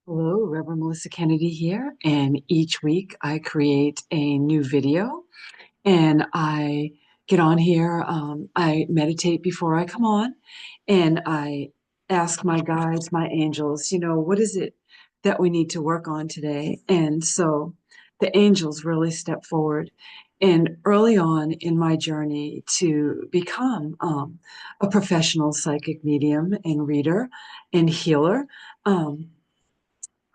Hello, Reverend Melissa Kennedy here, and each week I create a new video and I get on here. I meditate before I come on, and I ask my guides, my angels, what is it that we need to work on today? And so the angels really step forward. And early on in my journey to become a professional psychic medium and reader and healer, um,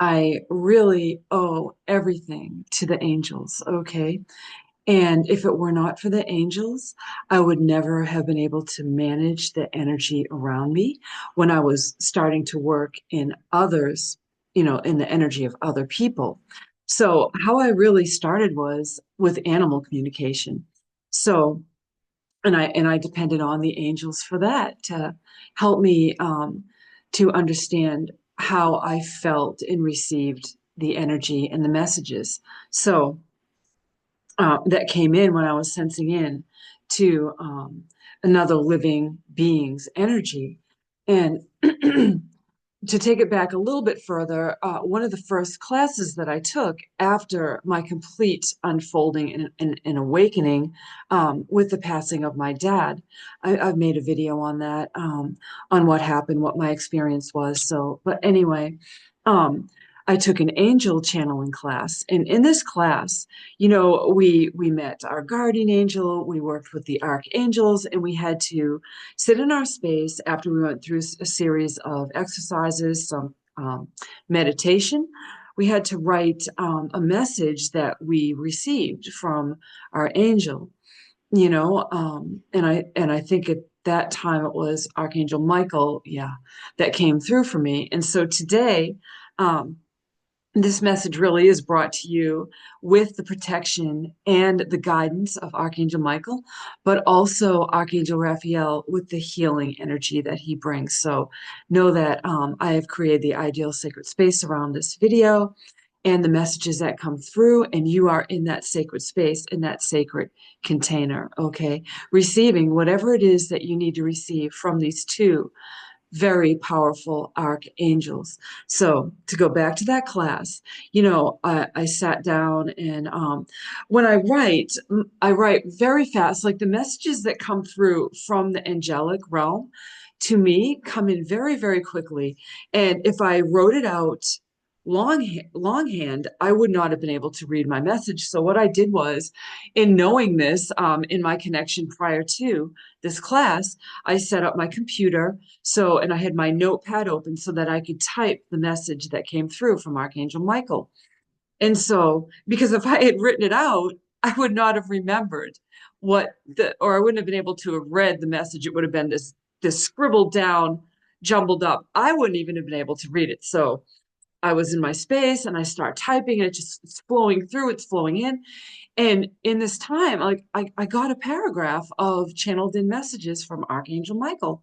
I really owe everything to the angels, okay? And if it were not for the angels, I would never have been able to manage the energy around me when I was starting to work in others, in the energy of other people. So, how I really started was with animal communication. So, and I depended on the angels for that to help me to understand how I felt and received the energy and the messages. So that came in when I was sensing in to another living being's energy. And to take it back a little bit further, one of the first classes that I took after my complete unfolding and awakening with the passing of my dad, I've made a video on that, on what happened, what my experience was. So, but anyway, um, I took an angel channeling class, and in this class, we met our guardian angel, we worked with the archangels, and we had to sit in our space after we went through a series of exercises, some meditation. We had to write a message that we received from our angel, and I think at that time it was Archangel Michael, yeah, that came through for me. And so today, um, this message really is brought to you with the protection and the guidance of Archangel Michael, but also Archangel Raphael with the healing energy that he brings. So know that I have created the ideal sacred space around this video and the messages that come through, and you are in that sacred space, in that sacred container, okay? Receiving whatever it is that you need to receive from these two very powerful archangels. So to go back to that class, I sat down, and when I write very fast. Like the messages that come through from the angelic realm to me come in very, very quickly. And if I wrote it out longhand, I would not have been able to read my message. So what I did was, in knowing this, in my connection prior to this class, I set up my computer. So, and I had my notepad open so that I could type the message that came through from Archangel Michael. And so, because if I had written it out, I would not have remembered or I wouldn't have been able to have read the message. It would have been this scribbled down, jumbled up. I wouldn't even have been able to read it. So I was in my space and I start typing, and it's flowing through, it's flowing in. And in this time, like I got a paragraph of channeled in messages from Archangel Michael.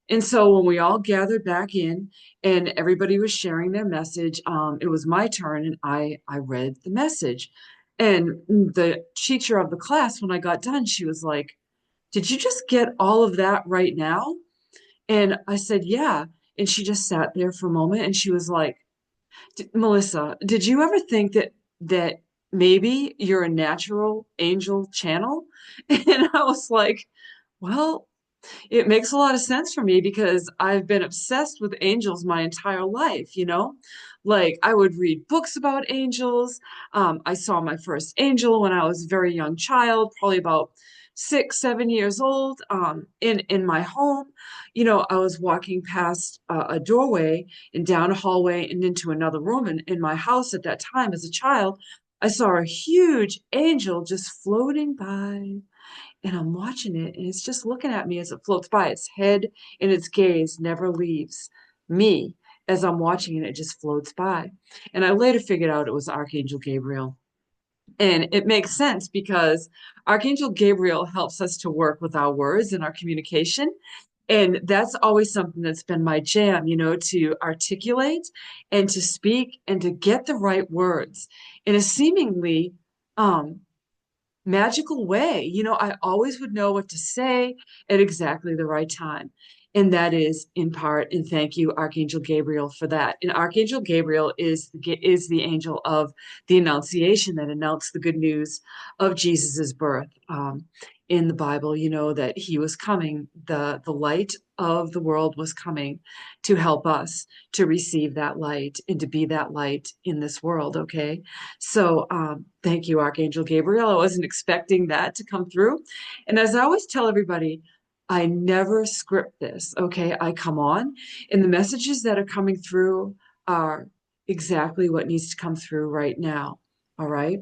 And so when we all gathered back in and everybody was sharing their message, it was my turn, and I read the message. And the teacher of the class, when I got done, she was like, "Did you just get all of that right now?" And I said, "Yeah." And she just sat there for a moment, and she was like, Melissa, did you ever think that maybe you're a natural angel channel?" And I was like, well, it makes a lot of sense for me because I've been obsessed with angels my entire life. Like I would read books about angels. I saw my first angel when I was a very young child, probably about 6, 7 years old, in my home. I was walking past a doorway and down a hallway and into another room in my house at that time as a child. I saw a huge angel just floating by, and I'm watching it, and it's just looking at me as it floats by. Its head and its gaze never leaves me as I'm watching it. It just floats by. And I later figured out it was Archangel Gabriel. And it makes sense because Archangel Gabriel helps us to work with our words and our communication. And that's always something that's been my jam, to articulate and to speak and to get the right words in a seemingly magical way. I always would know what to say at exactly the right time. And that is in part, and thank you, Archangel Gabriel, for that. And Archangel Gabriel is the angel of the Annunciation that announced the good news of Jesus's birth. In the Bible, you know that he was coming, the light of the world was coming to help us to receive that light and to be that light in this world. Okay, so thank you, Archangel Gabriel. I wasn't expecting that to come through, and as I always tell everybody, I never script this, okay? I come on, and the messages that are coming through are exactly what needs to come through right now, all right?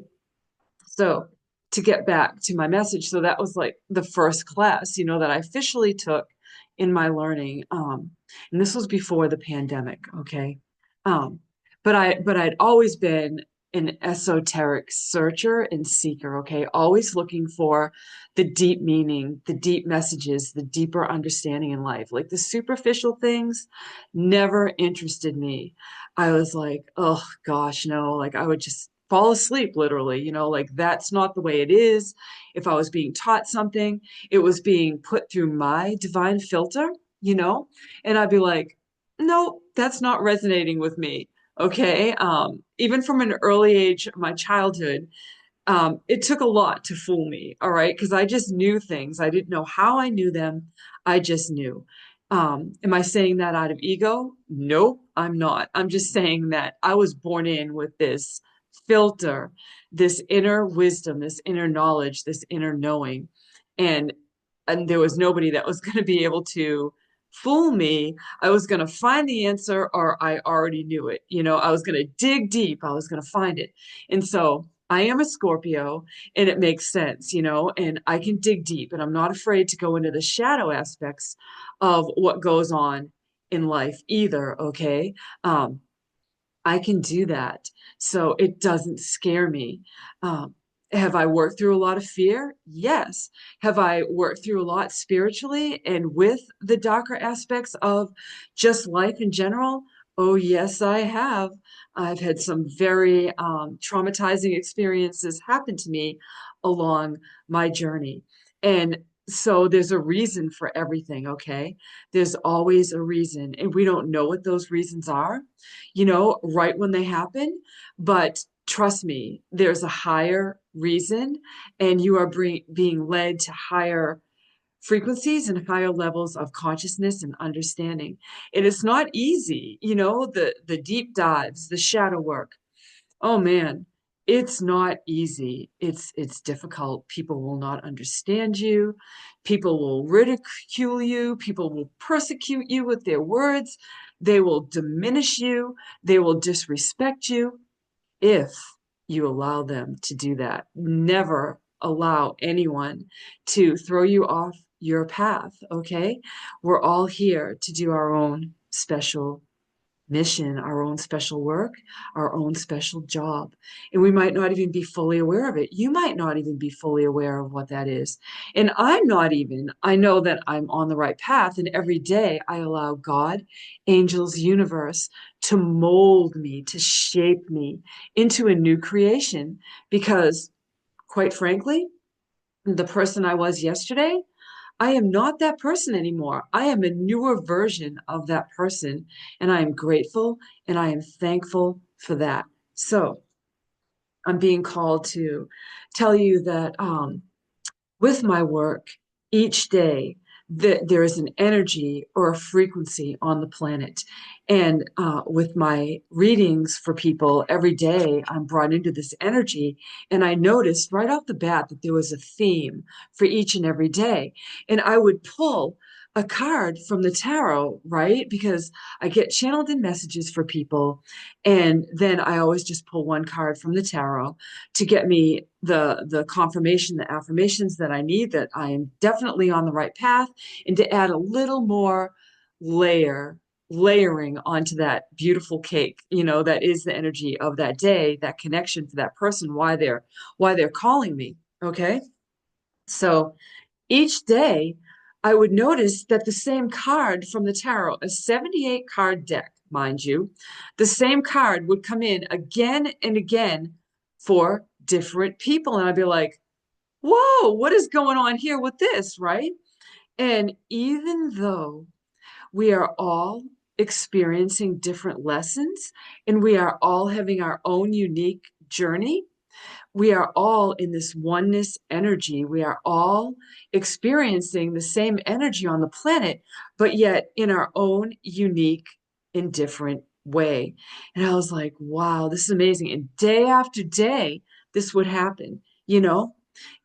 So, to get back to my message, so that was like the first class, that I officially took in my learning. And this was before the pandemic, okay? Um, but I'd always been an esoteric searcher and seeker, okay? Always looking for the deep meaning, the deep messages, the deeper understanding in life. Like the superficial things never interested me. I was like, oh gosh, no, like I would just fall asleep literally, like that's not the way it is. If I was being taught something, it was being put through my divine filter, you know, and I'd be like, no, that's not resonating with me. Okay. Even from an early age, my childhood, it took a lot to fool me, all right, because I just knew things. I didn't know how I knew them. I just knew. Am I saying that out of ego? Nope, I'm not. I'm just saying that I was born in with this filter, this inner wisdom, this inner knowledge, this inner knowing. And and there was nobody that was going to be able to fool me. I was going to find the answer, or I already knew it. I was going to dig deep. I was going to find it. And so I am a Scorpio, and it makes sense, and I can dig deep, and I'm not afraid to go into the shadow aspects of what goes on in life either. Okay. I can do that. So it doesn't scare me. Um, have I worked through a lot of fear? Yes. Have I worked through a lot spiritually and with the darker aspects of just life in general? Oh, yes, I have. I've had some very traumatizing experiences happen to me along my journey. And so there's a reason for everything, okay? There's always a reason, and we don't know what those reasons are, right when they happen. But trust me, there's a higher reason, and you are being led to higher frequencies and higher levels of consciousness and understanding. And it's not easy, the deep dives, the shadow work. Oh man, it's not easy. It's difficult. People will not understand you. People will ridicule you. People will persecute you with their words. They will diminish you. They will disrespect you if you allow them to do that. Never allow anyone to throw you off your path, okay? We're all here to do our own special mission, our own special work, our own special job. And we might not even be fully aware of it. You might not even be fully aware of what that is. And I'm not even. I know that I'm on the right path. And every day I allow God, angels, universe to mold me, to shape me into a new creation. Because quite frankly, the person I was yesterday, I am not that person anymore. I am a newer version of that person, and I am grateful and I am thankful for that. So I'm being called to tell you that with my work each day, that there is an energy or a frequency on the planet. And with my readings for people every day, I'm brought into this energy. And I noticed right off the bat that there was a theme for each and every day. And I would pull a card from the tarot, right? Because I get channeled in messages for people. And then I always just pull one card from the tarot to get me the confirmation, the affirmations that I need, that I am definitely on the right path, and to add a little more layering onto that beautiful cake, that is the energy of that day, that connection for that person, why they're calling me. Okay. So each day I would notice that the same card from the tarot, a 78 card deck, mind you, the same card would come in again and again for different people. And I'd be like, whoa, what is going on here with this? Right. And even though we are all experiencing different lessons, and we are all having our own unique journey. We are all in this oneness energy. We are all experiencing the same energy on the planet, but yet in our own unique and different way. And I was like, wow, this is amazing. And day after day, this would happen, you know?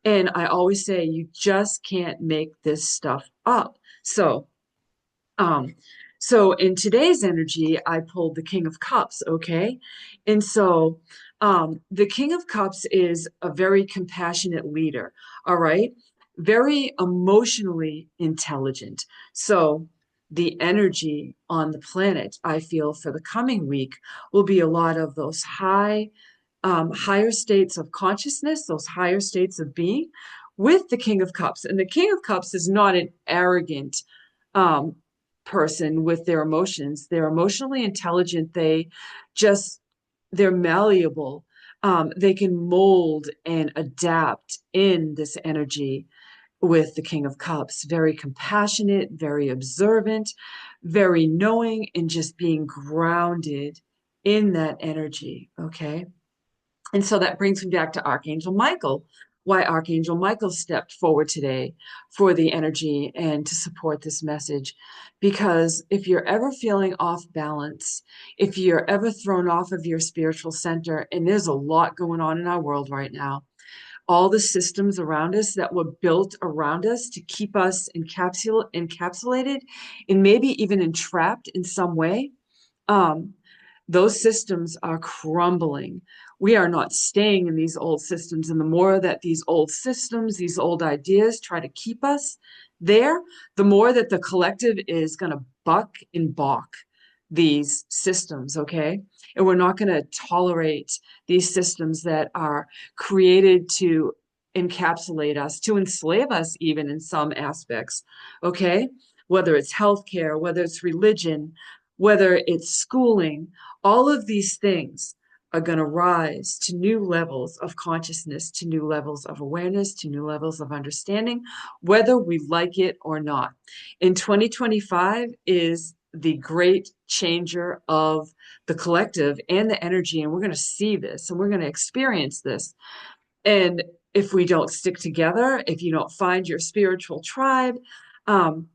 And I always say, you just can't make this stuff up. Um, so in today's energy, I pulled the King of Cups, okay? And so the King of Cups is a very compassionate leader, all right? Very emotionally intelligent. So the energy on the planet, I feel, for the coming week will be a lot of those higher states of consciousness, those higher states of being with the King of Cups. And the King of Cups is not an arrogant um, person with their emotions. They're emotionally intelligent. Just, they're malleable. They can mold and adapt in this energy with the King of Cups. Very compassionate, very observant, very knowing, and just being grounded in that energy. Okay. And so that brings me back to Archangel Michael, why Archangel Michael stepped forward today for the energy and to support this message. Because if you're ever feeling off balance, if you're ever thrown off of your spiritual center, and there's a lot going on in our world right now, all the systems around us that were built around us to keep us encapsulated and maybe even entrapped in some way, um, those systems are crumbling. We are not staying in these old systems. And the more that these old systems, these old ideas try to keep us there, the more that the collective is going to buck and balk these systems, okay? And we're not going to tolerate these systems that are created to encapsulate us, to enslave us, even in some aspects, okay? Whether it's healthcare, whether it's religion, whether it's schooling, all of these things are going to rise to new levels of consciousness, to new levels of awareness, to new levels of understanding, whether we like it or not. In 2025 is the great changer of the collective and the energy, and we're going to see this and we're going to experience this. And if we don't stick together, if you don't find your spiritual tribe, um,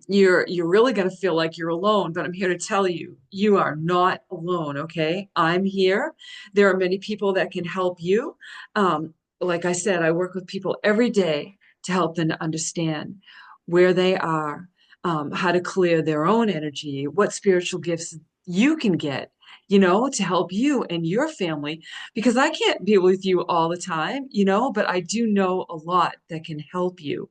you're really going to feel like you're alone, but I'm here to tell you, you are not alone, okay? I'm here. There are many people that can help you. Like I said, I work with people every day to help them to understand where they are, how to clear their own energy, what spiritual gifts you can get, to help you and your family, because I can't be with you all the time, but I do know a lot that can help you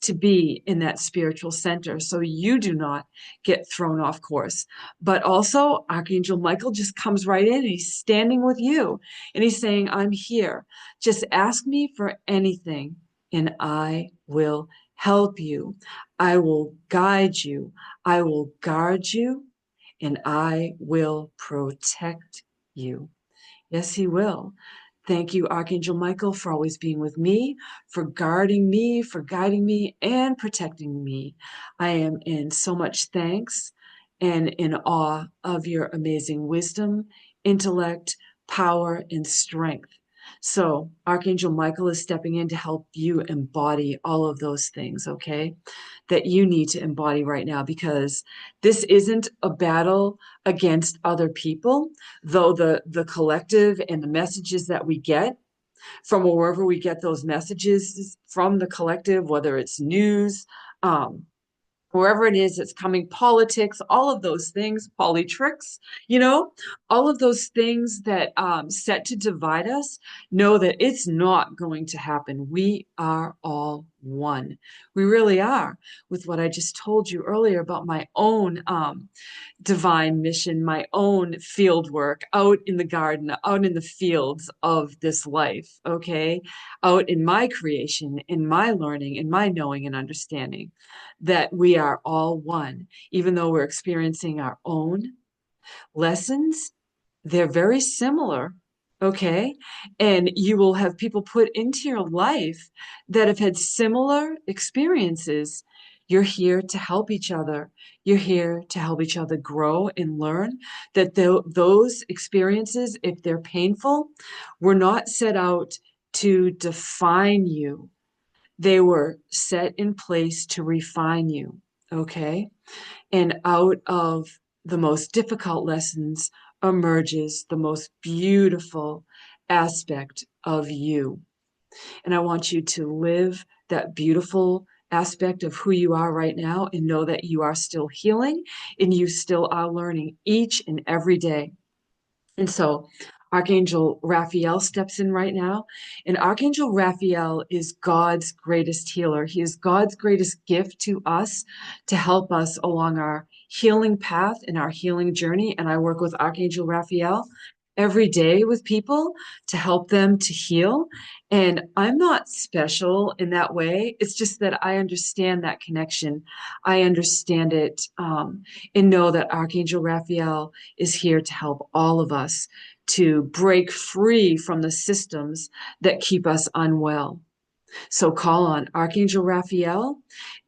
to be in that spiritual center so you do not get thrown off course. But also, Archangel Michael just comes right in and he's standing with you and he's saying, I'm here. Just ask me for anything and I will help you. I will guide you. I will guard you and I will protect you. Yes, he will. Thank you, Archangel Michael, for always being with me, for guarding me, for guiding me, and protecting me. I am in so much thanks and in awe of your amazing wisdom, intellect, power, and strength. So, Archangel Michael is stepping in to help you embody all of those things, okay, that you need to embody right now, because this isn't a battle against other people, though the collective and the messages that we get from wherever we get those messages from the collective, whether it's news, wherever it is it's coming, politics, all of those things, politricks, all of those things that set to divide us, know that it's not going to happen. We are all one. We really are. With what I just told you earlier about my own divine mission, my own field work out in the garden, out in the fields of this life, okay? Out in my creation, in my learning, in my knowing and understanding that we are all one, even though we're experiencing our own lessons. They're very similar, okay? And you will have people put into your life that have had similar experiences. You're here to help each other. You're here to help each other grow and learn that those experiences, if they're painful, were not set out to define you. They were set in place to refine you. Okay. And out of the most difficult lessons emerges the most beautiful aspect of you. And I want you to live that beautiful aspect of who you are right now and know that you are still healing and you still are learning each and every day. And so Archangel Raphael steps in right now. And Archangel Raphael is God's greatest healer. He is God's greatest gift to us to help us along our healing path and our healing journey. And I work with Archangel Raphael every day with people to help them to heal. And I'm not special in that way. It's just that I understand that connection. I understand it, and know that Archangel Raphael is here to help all of us to break free from the systems that keep us unwell. So call on Archangel Raphael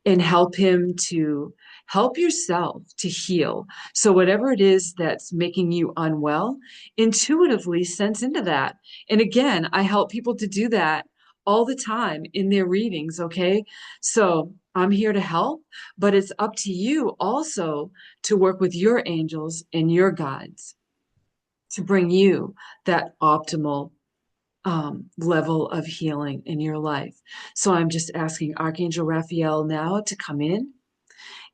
and help him to help yourself to heal. So whatever it is that's making you unwell, intuitively sense into that. And again, I help people to do that all the time in their readings, okay? So I'm here to help, but it's up to you also to work with your angels and your guides to bring you that optimal level of healing in your life. So I'm just asking Archangel Raphael now to come in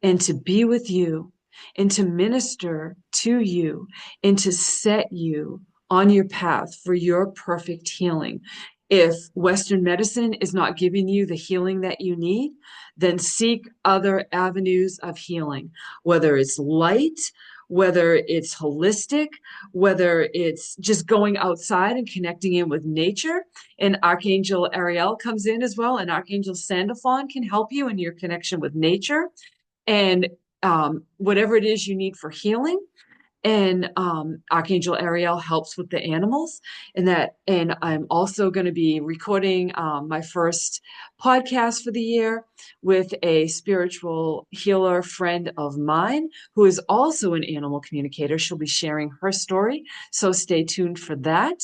and to be with you and to minister to you and to set you on your path for your perfect healing. If Western medicine is not giving you the healing that you need, then seek other avenues of healing, whether it's light, whether it's holistic, whether it's just going outside and connecting in with nature. And Archangel Ariel comes in as well, and Archangel Sandalphon can help you in your connection with nature and whatever it is you need for healing. And Archangel Ariel helps with the animals, and I'm also going to be recording my first podcast for the year with a spiritual healer friend of mine who is also an animal communicator. She'll be sharing her story, so stay tuned for that.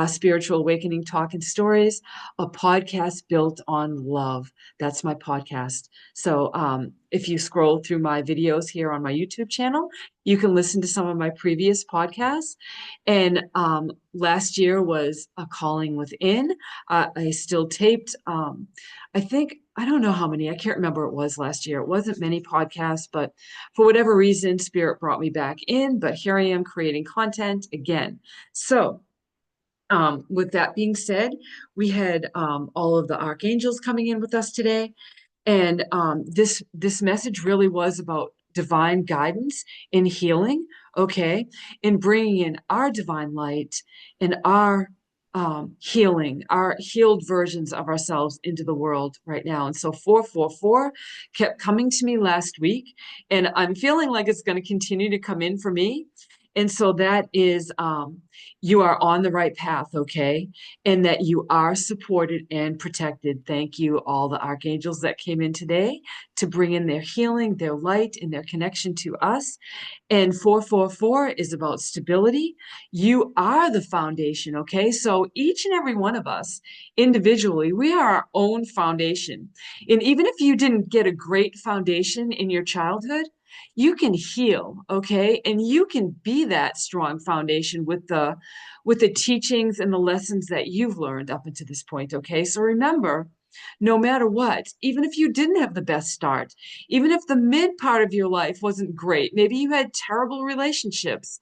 Spiritual Awakening Talk and Stories, a podcast built on love. That's my podcast. So if you scroll through my videos here on my YouTube channel, you can listen to some of my previous podcasts. And last year was A Calling Within. I still taped, I don't know how many, I can't remember it was last year. It wasn't many podcasts, but for whatever reason, Spirit brought me back in. But here I am creating content again. So with that being said, we had all of the archangels coming in with us today. And this message really was about divine guidance in healing, okay, in bringing in our divine light and our healing, our healed versions of ourselves into the world right now. And so 444 kept coming to me last week, and I'm feeling like it's going to continue to come in for me. And so that is, you are on the right path, okay? And that you are supported and protected. Thank you, all the archangels that came in today to bring in their healing, their light, and their connection to us. And 444 is about stability. You are the foundation, okay? So each and every one of us individually, we are our own foundation. And even if you didn't get a great foundation in your childhood, you can heal, okay? And you can be that strong foundation with the teachings and the lessons that you've learned up until this point, okay? So remember, no matter what, even if you didn't have the best start, even if the mid part of your life wasn't great, maybe you had terrible relationships,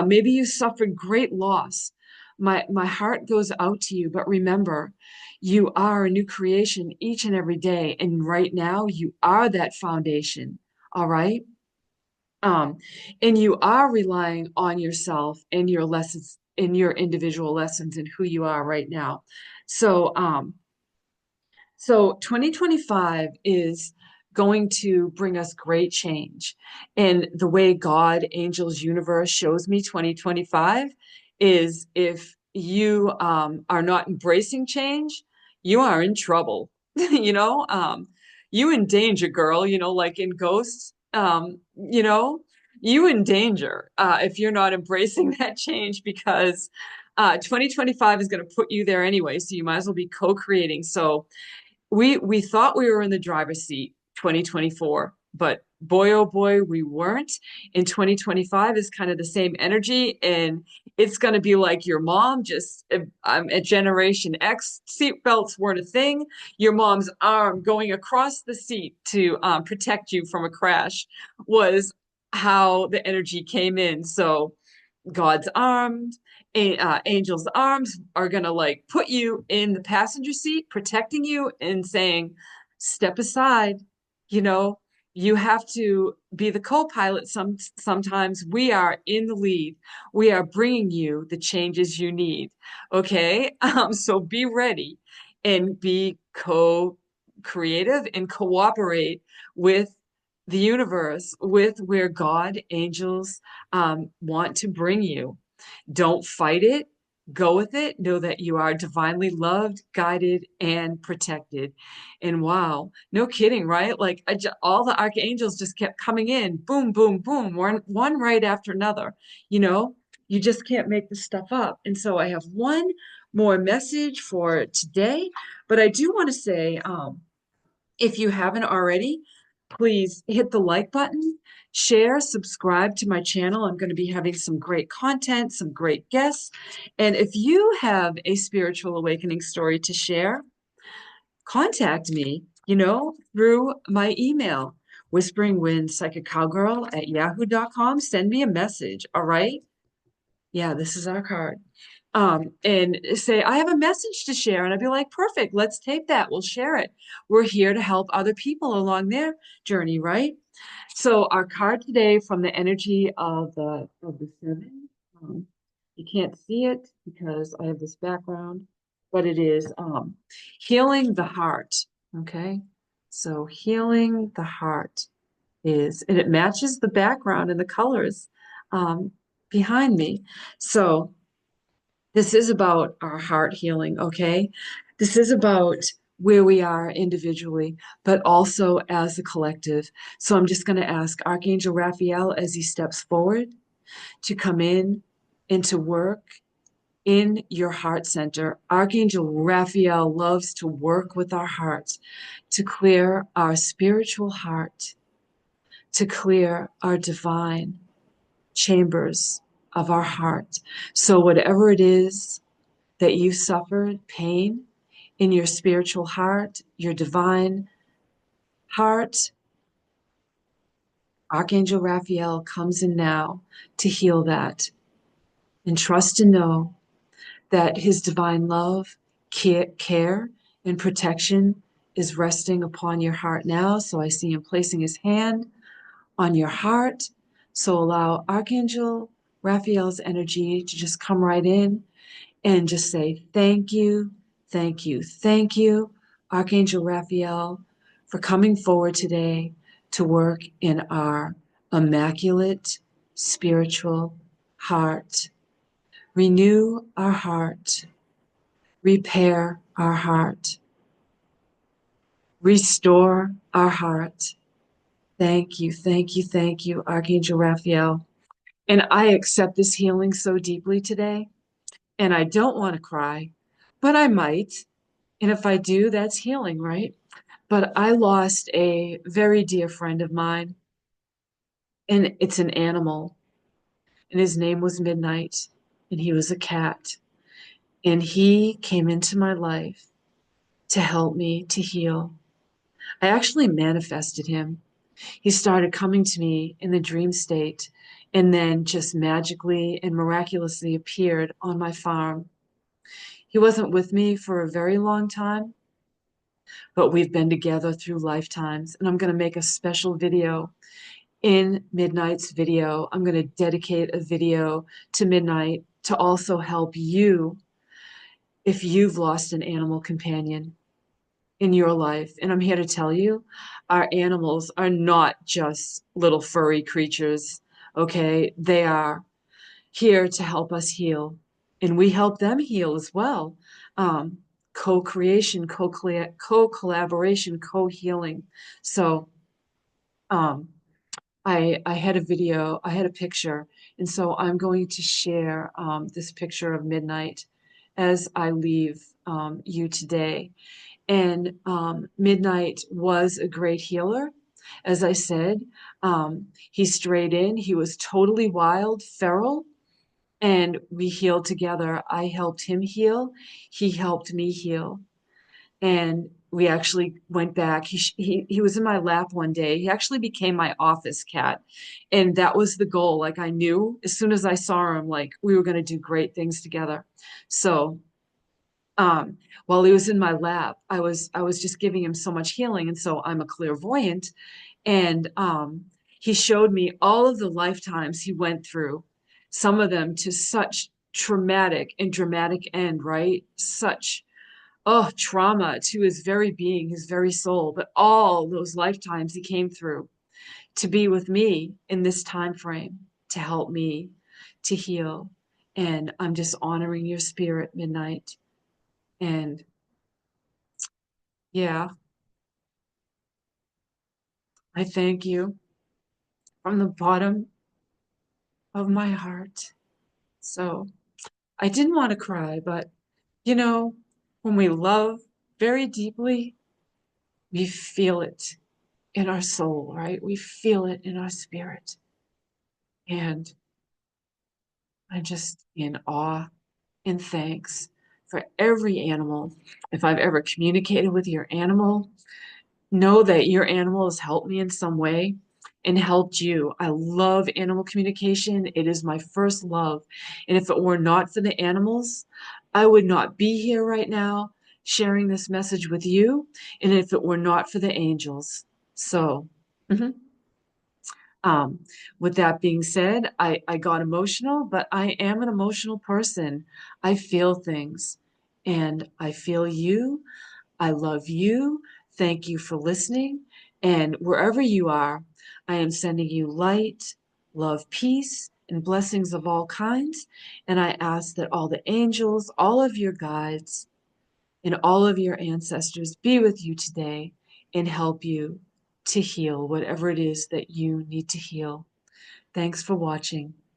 maybe you suffered great loss. My heart goes out to you, but remember, you are a new creation each and every day. And right now, you are that foundation, all right? Um, and you are relying on yourself and your lessons in your individual lessons and who you are right now. So 2025 is going to bring us great change. And the way God, angels, universe shows me 2025 is if you are not embracing change, you are in trouble. you know, um, you in danger, girl, like in Ghosts, you in danger if you're not embracing that change because 2025 is going to put you there anyway. So you might as well be co-creating. So we thought we were in the driver's seat 2024, but boy oh boy we weren't. In 2025 is kind of the same energy, and it's going to be like your mom, just at Generation X, seat belts weren't a thing. Your mom's arm going across the seat to protect you from a crash was how the energy came in. So God's arms, angels' arms are gonna like put you in the passenger seat, protecting you and saying, "Step aside." You know, you have to be the co-pilot. Sometimes we are in the lead. We are bringing you the changes you need. Okay, so be ready and be co-creative and cooperate with the universe, with where God, angels want to bring you. Don't fight it. Go with it. Know that you are divinely loved, guided, and protected. And wow, no kidding, right? Like all the archangels just kept coming in, boom, boom, boom, one right after another. You know, you just can't make this stuff up. And so I have one more message for today, but I do want to say, if you haven't already, please hit the like button, share, subscribe to my channel. I'm going to be having some great content, some great guests. And if you have a spiritual awakening story to share, contact me, through my email, whisperingwindpsychiccowgirl@yahoo.com. Send me a message, all right? Yeah, this is our card. And say, I have a message to share. And I'd be like, perfect, let's tape that. We'll share it. We're here to help other people along their journey, right? So our card today from the energy of the seven, you can't see it because I have this background, but it is healing the heart. Okay. So healing the heart and it matches the background and the colors um, behind me. So this is about our heart healing, okay? This is about where we are individually, but also as a collective. So I'm just going to ask Archangel Raphael as he steps forward to come in and to work in your heart center. Archangel Raphael loves to work with our hearts to clear our spiritual heart, to clear our divine chambers of our heart. So whatever it is that you suffered pain in your spiritual heart, your divine heart, Archangel Raphael comes in now to heal that. And trust and know that his divine love, care, and protection is resting upon your heart now. So I see him placing his hand on your heart. So allow Archangel Raphael's energy to just come right in and just say, thank you, thank you, thank you, Archangel Raphael, for coming forward today to work in our immaculate spiritual heart. Renew our heart, repair our heart, restore our heart. Thank you, thank you, thank you, Archangel Raphael. And I accept this healing so deeply today. And I don't want to cry, but I might. And if I do, that's healing, right? But I lost a very dear friend of mine, and it's an animal, and his name was Midnight, and he was a cat. And he came into my life to help me to heal. I actually manifested him. He started coming to me in the dream state and then just magically and miraculously appeared on my farm. He wasn't with me for a very long time, but we've been together through lifetimes. And I'm going to make a special video in Midnight's video. I'm going to dedicate a video to Midnight to also help you if you've lost an animal companion in your life. And I'm here to tell you, our animals are not just little furry creatures, okay? They are here to help us heal, and we help them heal as well. co-creation, co-collaboration, co-healing. So um, I had a video, I had a picture, and so I'm going to share this picture of Midnight as I leave you today. And Midnight was a great healer. As I said, he strayed in. He was totally wild, feral, and we healed together. I helped him heal. He helped me heal. And we actually went back. He was in my lap one day. He actually became my office cat, and that was the goal. Like I knew as soon as I saw him, like we were going to do great things together. So um, while he was in my lap, I was just giving him so much healing, and so I'm a clairvoyant, and he showed me all of the lifetimes he went through, some of them to such traumatic and dramatic end, right? Such trauma to his very being, his very soul, but all those lifetimes he came through to be with me in this time frame to help me to heal. And I'm just honoring your spirit, Midnight. And yeah, I thank you from the bottom of my heart. So I didn't want to cry, but you know, when we love very deeply, we feel it in our soul, right? We feel it in our spirit. And I'm just in awe and thanks for every animal. If I've ever communicated with your animal, know that your animal has helped me in some way and helped you. I love animal communication. It is my first love. And if it were not for the animals, I would not be here right now sharing this message with you. And if it were not for the angels. So, mhm. Um, with that being said, I got emotional, but I am an emotional person. I feel things and I feel you. I love you. Thank you for listening. And wherever you are, I am sending you light, love, peace, and blessings of all kinds. And I ask that all the angels, all of your guides, and all of your ancestors be with you today and help you to heal whatever it is that you need to heal. Thanks for watching.